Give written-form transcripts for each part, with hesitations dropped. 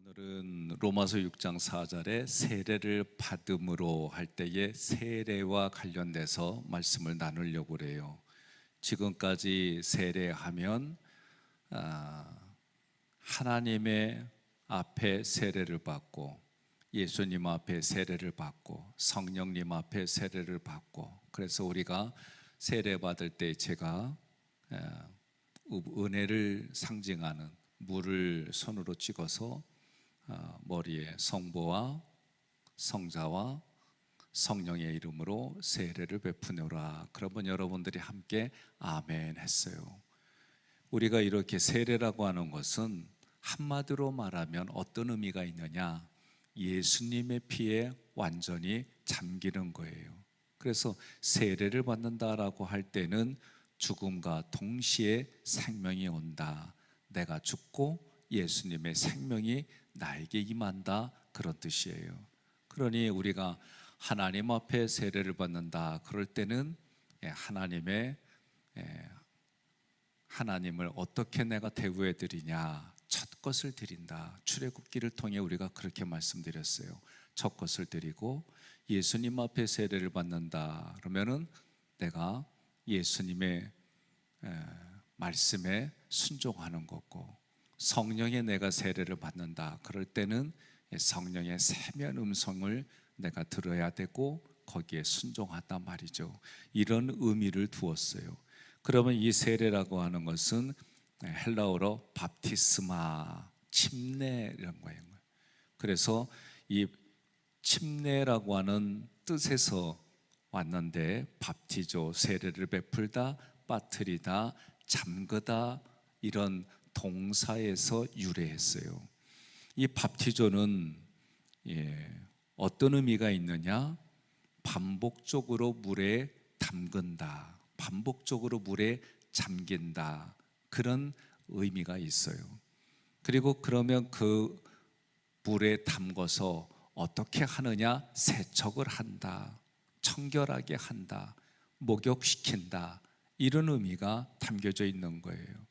오늘은 로마서 6장 4절에 세례를 받음으로 할 때의 세례와 관련돼서 말씀을 나누려고 그래요. 지금까지 세례하면 하나님의 앞에 세례를 받고 예수님 앞에 세례를 받고 성령님 앞에 세례를 받고, 그래서 우리가 세례 받을 때 제가 은혜를 상징하는 물을 손으로 찍어서 머리에 성부와 성자와 성령의 이름으로 세례를 베푸노라. 그러면 여러분들이 함께 아멘 했어요. 우리가 이렇게 세례라고 하는 것은 한마디로 말하면 어떤 의미가 있느냐, 예수님의 피에 완전히 잠기는 거예요. 그래서 세례를 받는다라고 할 때는 죽음과 동시에 생명이 온다, 내가 죽고 예수님의 생명이 나에게 임한다, 그런 뜻이에요. 그러니 우리가 하나님 앞에 세례를 받는다 그럴 때는 하나님을 어떻게 내가 대우해 드리냐, 첫 것을 드린다. 출애굽기를 통해 우리가 그렇게 말씀드렸어요. 첫 것을 드리고 예수님 앞에 세례를 받는다 그러면은 내가 예수님의 말씀에 순종하는 거고, 성령에 내가 세례를 받는다 그럴 때는 성령의 세미한 음성을 내가 들어야 되고 거기에 순종한단 말이죠. 이런 의미를 두었어요. 그러면 이 세례라고 하는 것은 헬라어로 밥티스마, 침례 이런 거예요. 그래서 이 침례라고 하는 뜻에서 왔는데, 밥티조, 세례를 베풀다, 빠뜨리다, 잠그다, 이런 동사에서 유래했어요. 이 밥티조는 어떤 의미가 있느냐, 반복적으로 물에 담근다, 반복적으로 물에 잠긴다, 그런 의미가 있어요. 그리고 그러면 그 물에 담궈서 어떻게 하느냐, 세척을 한다, 청결하게 한다, 목욕시킨다, 이런 의미가 담겨져 있는 거예요.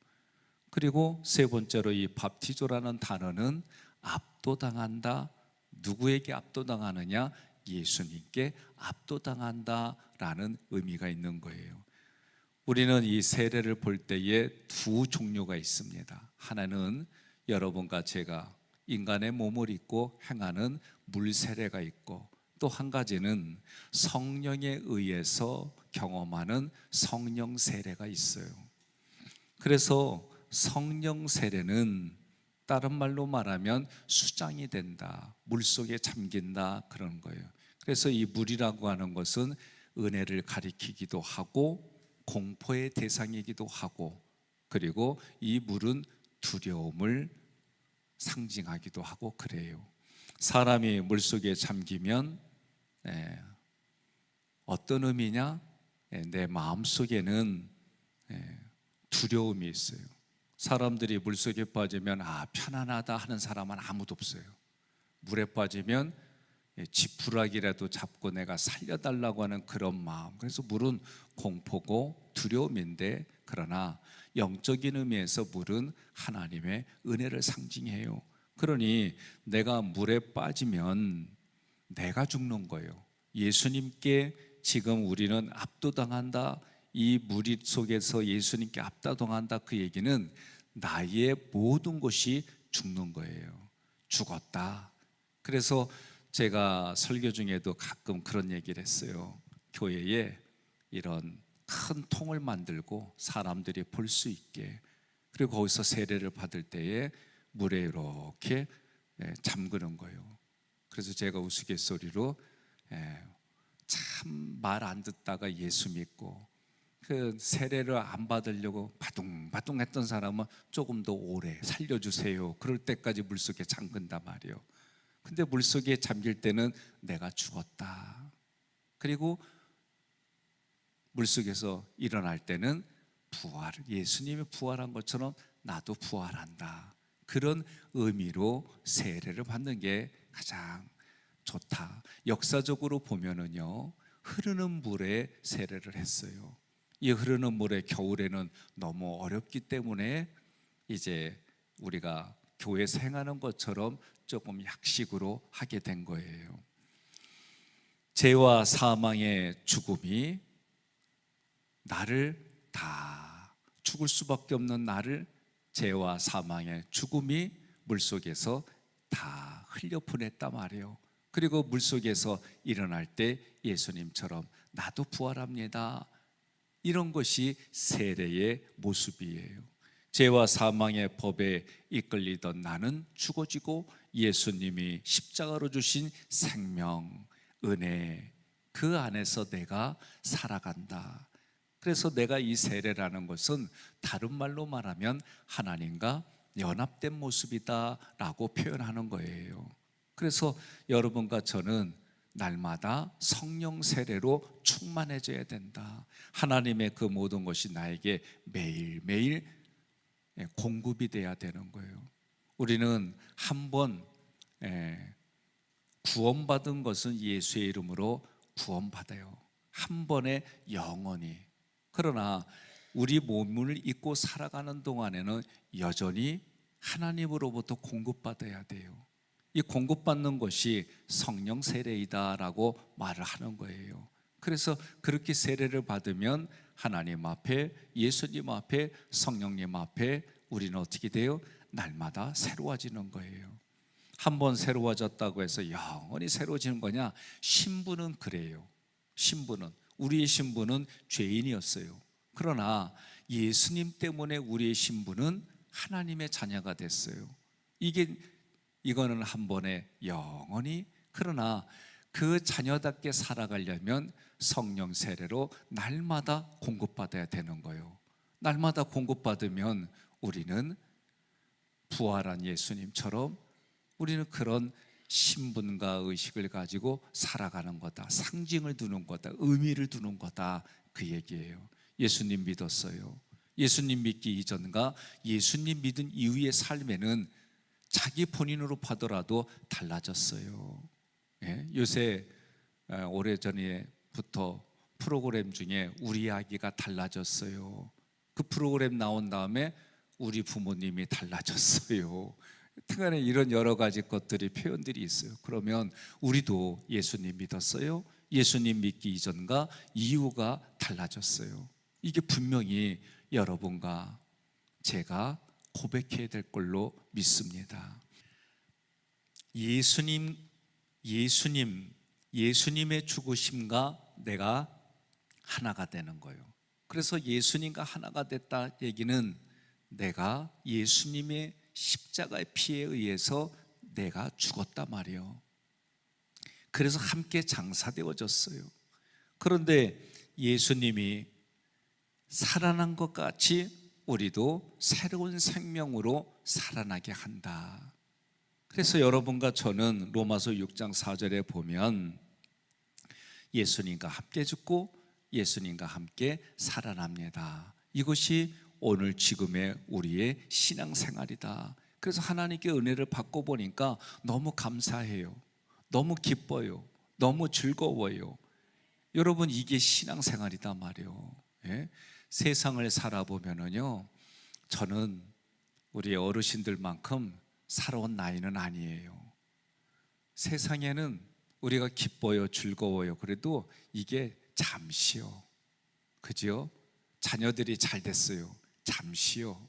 그리고 세 번째로 이 밥티조라는 단어는 압도당한다. 누구에게 압도당하느냐? 예수님께 압도당한다라는 의미가 있는 거예요. 우리는 이 세례를 볼 때에 두 종류가 있습니다. 하나는 여러분과 제가 인간의 몸을 입고 행하는 물세례가 있고, 또 한 가지는 성령에 의해서 경험하는 성령 세례가 있어요. 그래서 성령 세례는 다른 말로 말하면 수장이 된다, 물속에 잠긴다, 그런 거예요. 그래서 이 물이라고 하는 것은 은혜를 가리키기도 하고 공포의 대상이기도 하고, 그리고 이 물은 두려움을 상징하기도 하고 그래요. 사람이 물속에 잠기면 어떤 의미냐? 내 마음속에는 두려움이 있어요. 사람들이 물속에 빠지면 편안하다 하는 사람은 아무도 없어요. 물에 빠지면 지푸라기라도 잡고 내가 살려달라고 하는 그런 마음. 그래서 물은 공포고 두려움인데, 그러나 영적인 의미에서 물은 하나님의 은혜를 상징해요. 그러니 내가 물에 빠지면 내가 죽는 거예요. 예수님께 지금 우리는 압도당한다, 이 물 속에서 예수님께 압도당한다, 그 얘기는 나의 모든 것이 죽는 거예요. 죽었다. 그래서 제가 설교 중에도 가끔 그런 얘기를 했어요. 교회에 이런 큰 통을 만들고 사람들이 볼 수 있게, 그리고 거기서 세례를 받을 때에 물에 이렇게 잠그는 거예요. 그래서 제가 우스갯소리로 참 말 안 듣다가 예수 믿고 그 세례를 안 받으려고 바둥바둥 했던 사람은 조금 더 오래 살려주세요, 그럴 때까지 물속에 잠근단 말이에요. 근데 물속에 잠길 때는 내가 죽었다. 그리고 물속에서 일어날 때는 예수님이 부활한 것처럼 나도 부활한다, 그런 의미로 세례를 받는 게 가장 좋다. 역사적으로 보면은요, 흐르는 물에 세례를 했어요. 이 흐르는 물에 겨울에는 너무 어렵기 때문에 이제 우리가 교회에서 행하는 것처럼 조금 약식으로 하게 된 거예요. 죄와 사망의 죽음이 나를 다 죽을 수밖에 없는 나를 죄와 사망의 죽음이 물속에서 다 흘려 보냈단 말이에요. 그리고 물속에서 일어날 때 예수님처럼 나도 부활합니다. 이런 것이 세례의 모습이에요. 죄와 사망의 법에 이끌리던 나는 죽어지고 예수님이 십자가로 주신 생명, 은혜, 그 안에서 내가 살아간다. 그래서 내가 이 세례라는 것은 다른 말로 말하면 하나님과 연합된 모습이다라고 표현하는 거예요. 그래서 여러분과 저는 날마다 성령 세례로 충만해져야 된다. 하나님의 그 모든 것이 나에게 매일매일 공급이 돼야 되는 거예요. 우리는 한번 구원받은 것은 예수의 이름으로 구원받아요. 한 번에 영원히. 그러나 우리 몸을 입고 살아가는 동안에는 여전히 하나님으로부터 공급받아야 돼요. 이 공급받는 것이 성령 세례이다라고 말을 하는 거예요. 그래서 그렇게 세례를 받으면 하나님 앞에, 예수님 앞에, 성령님 앞에 우리는 어떻게 돼요? 날마다 새로워지는 거예요. 한번 새로워졌다고 해서 영원히 새로워지는 거냐? 신부는 그래요. 신부는, 우리의 신부는 죄인이었어요. 그러나 예수님 때문에 우리의 신부는 하나님의 자녀가 됐어요. 이거는 한 번에 영원히. 그러나 그 자녀답게 살아가려면 성령 세례로 날마다 공급받아야 되는 거예요. 날마다 공급받으면 우리는 부활한 예수님처럼 우리는 그런 신분과 의식을 가지고 살아가는 거다. 상징을 두는 거다. 의미를 두는 거다. 그 얘기예요. 예수님 믿었어요. 예수님 믿기 이전과 예수님 믿은 이후의 삶에는 자기 본인으로 봐더라도 달라졌어요. 요새 오래전에부터 프로그램 중에 우리 아기가 달라졌어요. 그 프로그램 나온 다음에 우리 부모님이 달라졌어요. 특간에 이런 여러 가지 것들이 표현들이 있어요. 그러면 우리도 예수님 믿었어요. 예수님 믿기 이전과 이후가 달라졌어요. 이게 분명히 여러분과 제가 고백해야 될 걸로 믿습니다. 예수님의 죽으심과 내가 하나가 되는 거예요. 그래서 예수님과 하나가 됐다 얘기는 내가 예수님의 십자가의 피에 의해서 내가 죽었단 말이에요. 그래서 함께 장사되어졌어요. 그런데 예수님이 살아난 것 같이 우리도 새로운 생명으로 살아나게 한다. 그래서 여러분과 저는 로마서 6장 4절에 보면 예수님과 함께 죽고 예수님과 함께 살아납니다. 이것이 오늘 지금의 우리의 신앙생활이다. 그래서 하나님께 은혜를 받고 보니까 너무 감사해요. 너무 기뻐요. 너무 즐거워요. 여러분, 이게 신앙생활이다 말이에요. 세상을 살아보면은요, 저는 우리 어르신들만큼 살아온 나이는 아니에요. 세상에는 우리가 기뻐요, 즐거워요. 그래도 이게 잠시요. 그죠? 자녀들이 잘 됐어요. 잠시요.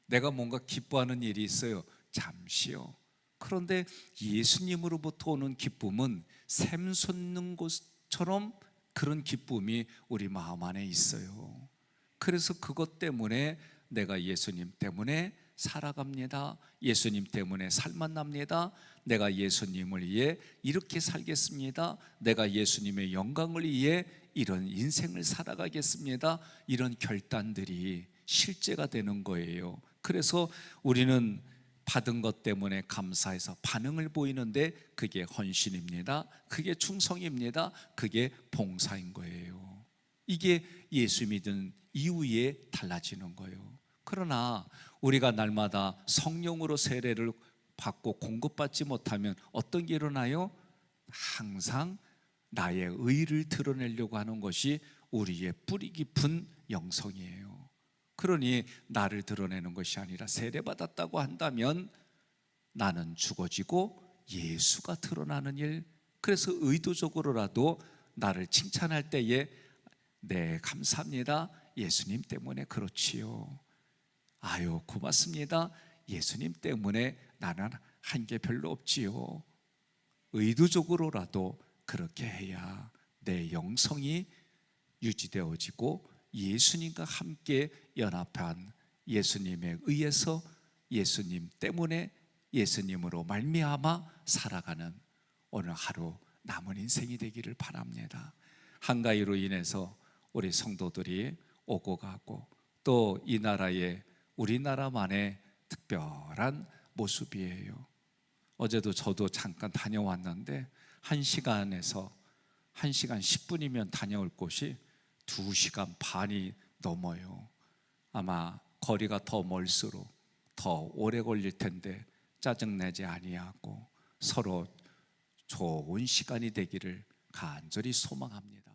내가 뭔가 기뻐하는 일이 있어요. 잠시요. 그런데 예수님으로부터 오는 기쁨은 샘솟는 것처럼 그런 기쁨이 우리 마음 안에 있어요. 그래서 그것 때문에 내가 예수님 때문에 살아갑니다. 예수님 때문에 살만납니다. 내가 예수님을 위해 이렇게 살겠습니다. 내가 예수님의 영광을 위해 이런 인생을 살아가겠습니다. 이런 결단들이 실제가 되는 거예요. 그래서 우리는 받은 것 때문에 감사해서 반응을 보이는데 그게 헌신입니다. 그게 충성입니다. 그게 봉사인 거예요. 이게 예수 믿은 이후에 달라지는 거예요. 그러나 우리가 날마다 성령으로 세례를 받고 공급받지 못하면 어떤 게 일어나요? 항상 나의 의를 드러내려고 하는 것이 우리의 뿌리 깊은 영성이에요. 그러니 나를 드러내는 것이 아니라 세례받았다고 한다면 나는 죽어지고 예수가 드러나는 일. 그래서 의도적으로라도 나를 칭찬할 때에 네, 감사합니다. 예수님 때문에 그렇지요. 아유, 고맙습니다. 예수님 때문에 나는 한 게 별로 없지요. 의도적으로라도 그렇게 해야 내 영성이 유지되어지고 예수님과 함께 연합한 예수님에 의해서 예수님 때문에 예수님으로 말미암아 살아가는 오늘 하루 남은 인생이 되기를 바랍니다. 한가위로 인해서 우리 성도들이 오고 가고 또 이 나라의 우리나라만의 특별한 모습이에요. 어제도 저도 잠깐 다녀왔는데 1시간 10분이면 다녀올 곳이 2시간 반이 넘어요. 아마 거리가 더 멀수록 더 오래 걸릴 텐데 짜증내지 아니하고 서로 좋은 시간이 되기를 간절히 소망합니다.